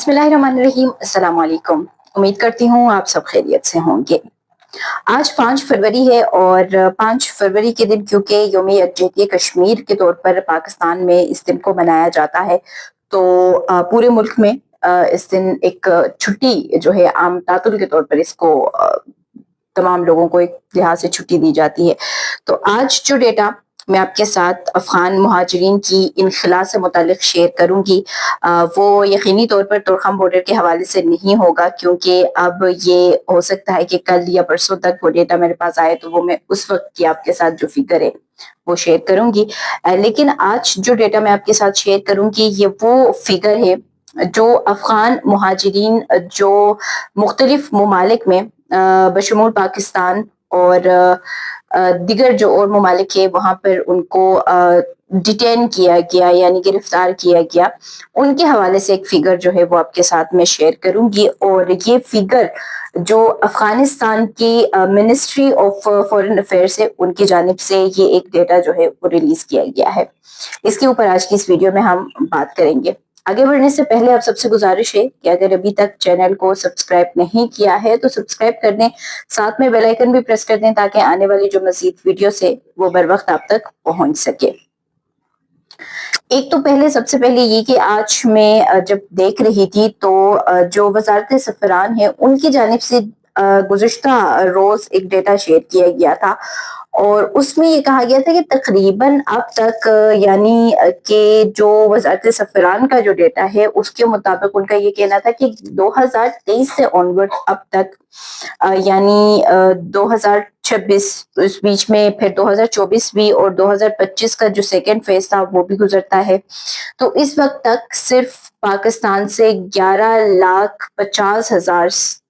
बिस्मिल्लाहिर्रहमानिर्रहीम। अस्सलाम वालेकुम। उम्मीद करती हूँ आप सब खैरियत से होंगे। आज 5 फरवरी है और 5 फरवरी के दिन क्योंकि यौम यकजहती कश्मीर के तौर पर पाकिस्तान में इस दिन को मनाया जाता है, तो पूरे मुल्क में इस दिन एक छुट्टी जो है आम तातुल के तौर पर इसको तमाम लोगों को एक लिहाज से छुट्टी दी जाती है। तो आज जो डेटा मैं आपके साथ अफगान मुहाजिरीन की इनखला से मुतालिक शेयर करूंगी, वो यकीनी तौर पर तुर्खम बॉर्डर के हवाले से नहीं होगा, क्योंकि अब ये हो सकता है कि कल या परसों तक वो डेटा मेरे पास आए, तो वो मैं उस वक्त की आपके साथ जो फिगर है वो शेयर करूंगी। लेकिन आज जो डेटा मैं आपके साथ शेयर करूंगी ये वो फिगर है जो अफगान मुहाजिरीन जो मुख्तलिफ ममालिक में बशमूल पाकिस्तान और दिगर जो और ममालिक है वहाँ पर उनको डिटेन किया गया यानी गिरफ्तार किया गया, उनके हवाले से एक फिगर जो है वो आपके साथ में शेयर करूंगी। और ये फिगर जो अफगानिस्तान की मिनिस्ट्री ऑफ फॉरेन अफेयर्स है उनकी जानिब से ये एक डेटा जो है वो रिलीज किया गया है। इसके ऊपर आज की इस वीडियो में हम बात करेंगे। आगे बढ़ने से पहले आप सबसे गुजारिश है कि अगर अभी तक चैनल को सब्सक्राइब नहीं किया है तो सब्सक्राइब कर दें, साथ में बेल आइकन भी प्रेस कर दें ताकि आने वाली जो मजीद वीडियोस है वो बर वक्त आप तक पहुंच सके। एक तो पहले सबसे पहले ये कि आज मैं जब देख रही थी तो जो वजारत सफरान है उनकी जानिब से गुज़िश्ता रोज एक डेटा शेयर किया गया था और उसमें ये कहा गया था कि तकरीबन अब तक यानी कि जो वजारत सफरान का जो डेटा है उसके मुताबिक उनका ये कहना था कि 2023 से ऑनवर्ड अब तक यानी 2026 इस बीच में फिर 2024 भी और 2025 का जो सेकेंड फेज था वो भी गुजरता है, तो इस वक्त तक सिर्फ पाकिस्तान से 11,50,000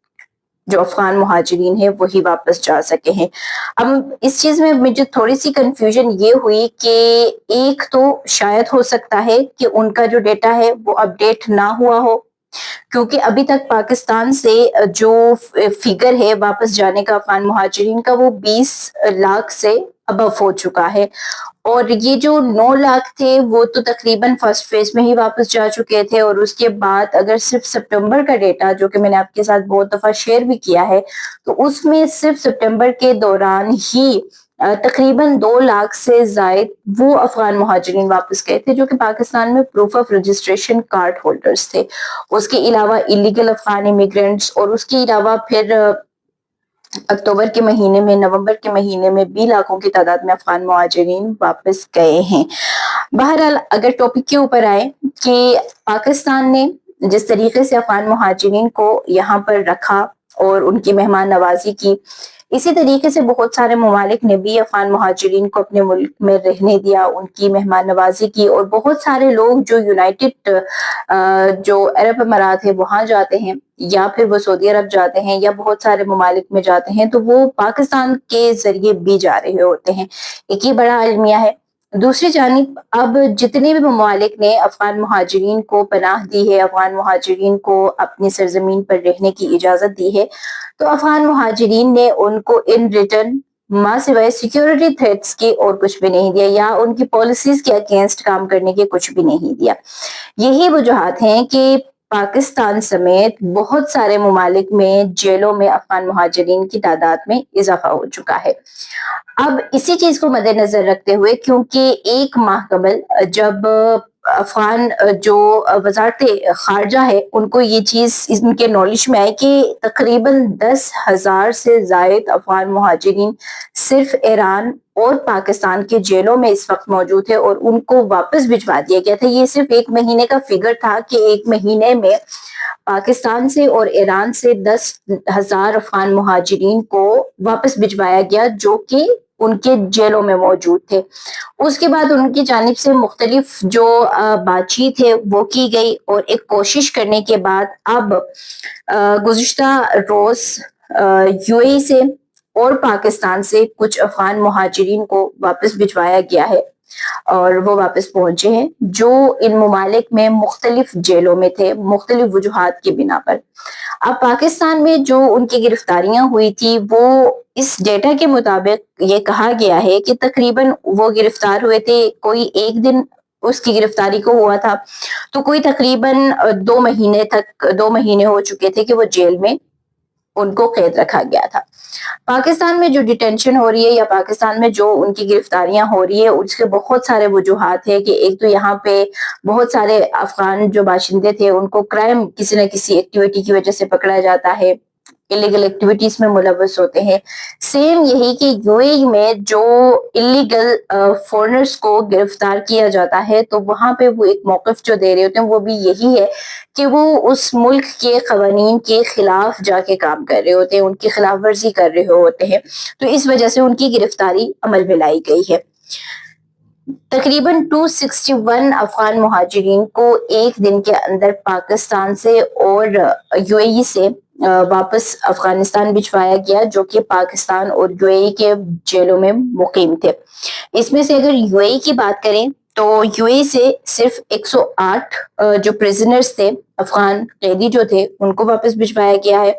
जो अफगान मुहाजिरीन है वही वापस जा सके हैं। अब इस चीज में मुझे थोड़ी सी कंफ्यूजन ये हुई कि एक तो शायद हो सकता है कि उनका जो डेटा है वो अपडेट ना हुआ हो, क्योंकि अभी तक पाकिस्तान से जो फिगर है वापस जाने का अफगान मुहाजिरीन का वो 20 लाख से अबव हो चुका है और ये जो 9 लाख थे वो तो तकरीबन फर्स्ट फेज में ही वापस जा चुके थे। और उसके बाद अगर सिर्फ सितंबर का डेटा जो कि मैंने आपके साथ बहुत दफा शेयर भी किया है, तो उसमें सिर्फ सितंबर के दौरान ही तकरीबन 2 लाख से जायद वो अफगान मुहाजिरीन वापस गए थे जो कि पाकिस्तान में proof of registration card holders थे। उसके अलावा इलीगल अफगान इमिग्रेंट्स और उसके अलावा फिर अक्टूबर के महीने में, नवंबर के महीने में भी लाखों की तादाद में अफगान मुहाजिरीन वापस गए हैं। बहरहाल अगर टॉपिक के ऊपर आए कि पाकिस्तान ने जिस तरीके से अफगान मुहाजिरीन को यहाँ पर रखा और उनकी मेहमान नवाजी की, इसी तरीके से बहुत सारे ममालिक ने भी अफगान मुहाजिरीन को अपने मुल्क में रहने दिया, उनकी मेहमान नवाजी की। और बहुत सारे लोग जो यूनाइटेड जो अरब अमारात है वहां जाते हैं या फिर वो सऊदी अरब जाते हैं या बहुत सारे ममालिक में जाते हैं, तो वो पाकिस्तान के जरिए भी जा रहे होते हैं। एक ही बड़ा अलमिया है। दूसरी जानिब अब जितने भी ममालिक ने अफगान मुहाजिरीन को पनाह दी है, अफगान मुहाजिरीन को अपनी सरजमीन पर रहने की इजाजत दी है, तो अफगान मुहाजिरीन ने उनको इन रिटर्न मां सिवाय सिक्योरिटी थ्रेट्स के और कुछ भी नहीं दिया या उनकी पॉलिसीज के अगेंस्ट काम करने के कुछ भी नहीं दिया। यही वजूहात हैं कि पाकिस्तान समेत बहुत सारे ममालिक में जेलों में अफगान मुहाजिरीन की तादाद में इजाफा हो चुका है। अब इसी चीज को मद्देनजर रखते हुए, क्योंकि एक माह कबल जब अफगान जो वजारत खारजा है उनको ये चीज इनके नॉलेज में आई कि तकरीबन 10,000 से जायद अफगान मुहाजिरीन सिर्फ ईरान और पाकिस्तान के जेलों में इस वक्त मौजूद है और उनको वापस भिजवा दिया गया था। ये सिर्फ एक महीने का फिगर था कि एक महीने में पाकिस्तान से और ईरान से 10,000 अफगान मुहाजिरीन को वापस भिजवाया गया जो कि उनके जेलों में मौजूद थे। उसके बाद उनकी जानिब से मुख्तलिफ जो बातचीत है वो की गई और एक कोशिश करने के बाद अब गुज़िश्ता रोज यूएई से और पाकिस्तान से कुछ अफगान मुहाजिरीन को वापस भिजवाया गया है और वो वापस पहुंचे हैं जो इन ममालिक में मुख्तलिफ जेलों में थे मुख्तलिफ वजूहात की बिना पर। अब पाकिस्तान में जो उनकी गिरफ्तारियां हुई थी वो इस डेटा के मुताबिक ये कहा गया है कि तकरीबन वो गिरफ्तार हुए थे कोई एक दिन اس کی گرفتاری کو ہوا تھا تو کوئی تقریباً 2 مہینے ہو چکے تھے کہ وہ جیل میں ان کو قید رکھا گیا تھا. پاکستان میں جو ڈیٹینشن ہو رہی ہے یا پاکستان میں جو ان کی گرفتاریاں ہو رہی ہے اس کے بہت سارے وجوہات ہیں کہ ایک تو یہاں پہ بہت سارے افغان جو باشندے تھے ان کو کرائم کسی نہ کسی ایکٹیویٹی کی وجہ سے پکڑا جاتا ہے, الیگل ایکٹیویٹیز میں ملوث ہوتے ہیں. سیم یہی کہ یو اے ای میں جو الیگل فورنرز کو گرفتار کیا جاتا ہے تو وہاں پہ وہ ایک موقف جو دے رہے ہوتے ہیں وہ بھی یہی ہے کہ وہ اس ملک کے قوانین کے خلاف جا کے کام کر رہے ہوتے ہیں, ان کی خلاف ورزی کر رہے ہوتے ہیں, تو اس وجہ سے ان کی گرفتاری عمل میں لائی گئی ہے. تقریباً 261 افغان مہاجرین کو ایک دن کے اندر پاکستان سے اور یو اے ای سے واپس افغانستان بھجوایا گیا جو کہ پاکستان اور یو اے ای کے جیلوں میں مقیم تھے. اس میں سے اگر یو اے ای کی بات کریں تو یو اے ای سے صرف 108 جو پریزنرز تھے, افغان قیدی جو تھے, ان کو واپس بھجوایا گیا ہے.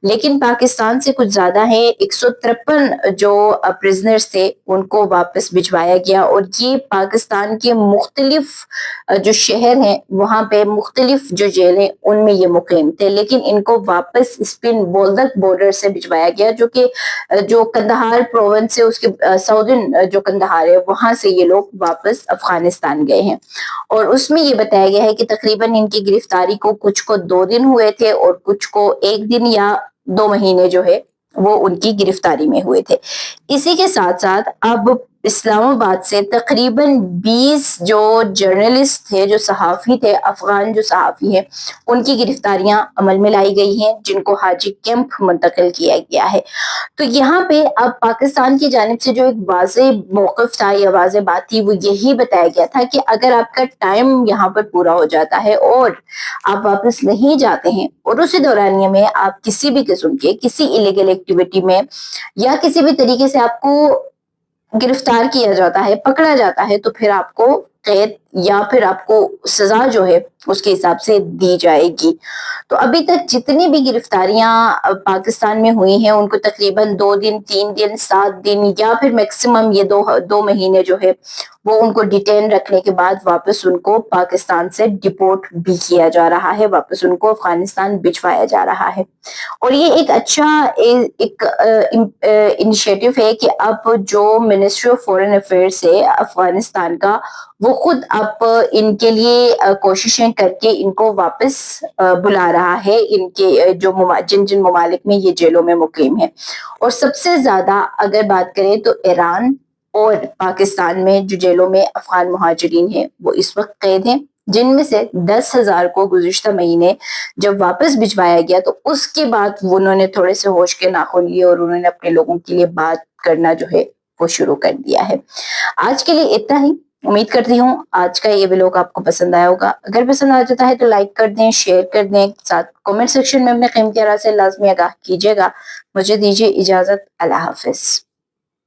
لیکن پاکستان سے کچھ زیادہ ہیں, 153 جو پریزنرز تھے ان کو واپس بھجوایا گیا, اور یہ پاکستان کے مختلف جو شہر ہیں وہاں پہ مختلف جو جیل ہیں ان میں یہ مقیم تھے, لیکن ان کو واپس اسپن بولدک بارڈر سے بھجوایا گیا جو کہ جو کندہار پروونس سے اس کے ساؤدرن جو کندہار ہے وہاں سے یہ لوگ واپس افغانستان گئے ہیں. اور اس میں یہ بتایا گیا ہے کہ تقریباً ان کی گرفتاری کو کچھ کو 2 دن ہوئے تھے اور کچھ کو 1 دن یا 2 مہینے جو ہے وہ ان کی گرفتاری میں ہوئے تھے. اسی کے ساتھ ساتھ اب اسلام آباد سے تقریباً 20 جو جرنلسٹ تھے, جو صحافی تھے, افغان جو صحافی ہیں, ان کی گرفتاریاں عمل میں لائی گئی ہیں جن کو حاجی کیمپ منتقل کیا گیا ہے. تو یہاں پہ اب پاکستان کی جانب سے جو ایک واضح موقف تھا یا واضح بات تھی وہ یہی بتایا گیا تھا کہ اگر آپ کا ٹائم یہاں پر پورا ہو جاتا ہے اور آپ واپس نہیں جاتے ہیں اور اسی دورانیے میں آپ کسی بھی قسم کے کسی الیگل ایکٹیویٹی میں یا کسی بھی طریقے سے آپ کو گرفتار کیا جاتا ہے, پکڑا جاتا ہے, تو پھر آپ کو قید یا پھر آپ کو سزا جو ہے اس کے حساب سے دی جائے گی. تو ابھی تک جتنی بھی گرفتاریاں پاکستان میں ہوئی ہیں ان کو تقریباً 2 دن, 3 دن, 7 دن یا پھر میکسیمم یہ 2 مہینے جو ہے وہ ان کو ڈیٹین رکھنے کے بعد واپس ان کو پاکستان سے ڈپورٹ بھی کیا جا رہا ہے, واپس ان کو افغانستان بھجوایا جا رہا ہے. اور یہ ایک اچھا ایک انیشیٹو ہے کہ اب جو منسٹری آف فورن افیئرس ہے افغانستان کا وہ خود اب ان کے لیے کوششیں کر کے ان کو واپس بلا رہا ہے, ان کے جو جن ممالک میں یہ جیلوں میں مقیم ہے. اور سب سے زیادہ اگر بات کریں تو ایران اور پاکستان میں جو جیلوں میں افغان مہاجرین ہیں وہ اس وقت قید ہیں, جن میں سے 10,000 کو گزشتہ مہینے جب واپس بھجوایا گیا تو اس کے بعد انہوں نے تھوڑے سے ہوش کے ناخن لیے اور انہوں نے اپنے لوگوں کے لیے بات کرنا جو ہے وہ شروع کر دیا ہے. آج کے لیے اتنا ہی. امید کرتی ہوں آج کا یہ ویلوگ آپ کو پسند آیا ہوگا. اگر پسند آ جاتا ہے تو لائک کر دیں, شیئر کر دیں, ساتھ کامنٹ سیکشن میں اپنے قیمتی آراء سے لازمی آگاہ کیجیے گا. مجھے دیجیے اجازت. اللہ حافظ.